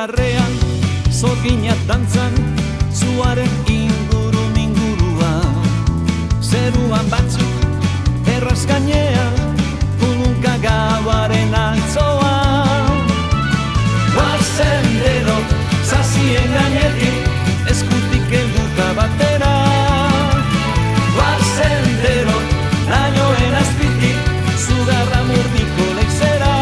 Akelarrean zorginak dantzan, zuaren inguruan. Zeruan batzuk erraz gainean, kulunka gauaren altzoan. Guazen denok zazien gainetik, eskutik helduta batera. Guazen denok lainoen azpitik, zugarra murdiko leizera.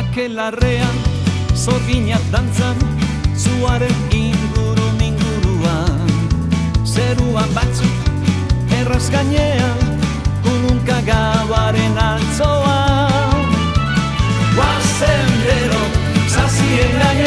Akelarrean zorginak dantzan, zuaren inguruan. Zeruan batzuk erraz gainean, kulunka gauaren altzoan. Guazen denok zazien gainean,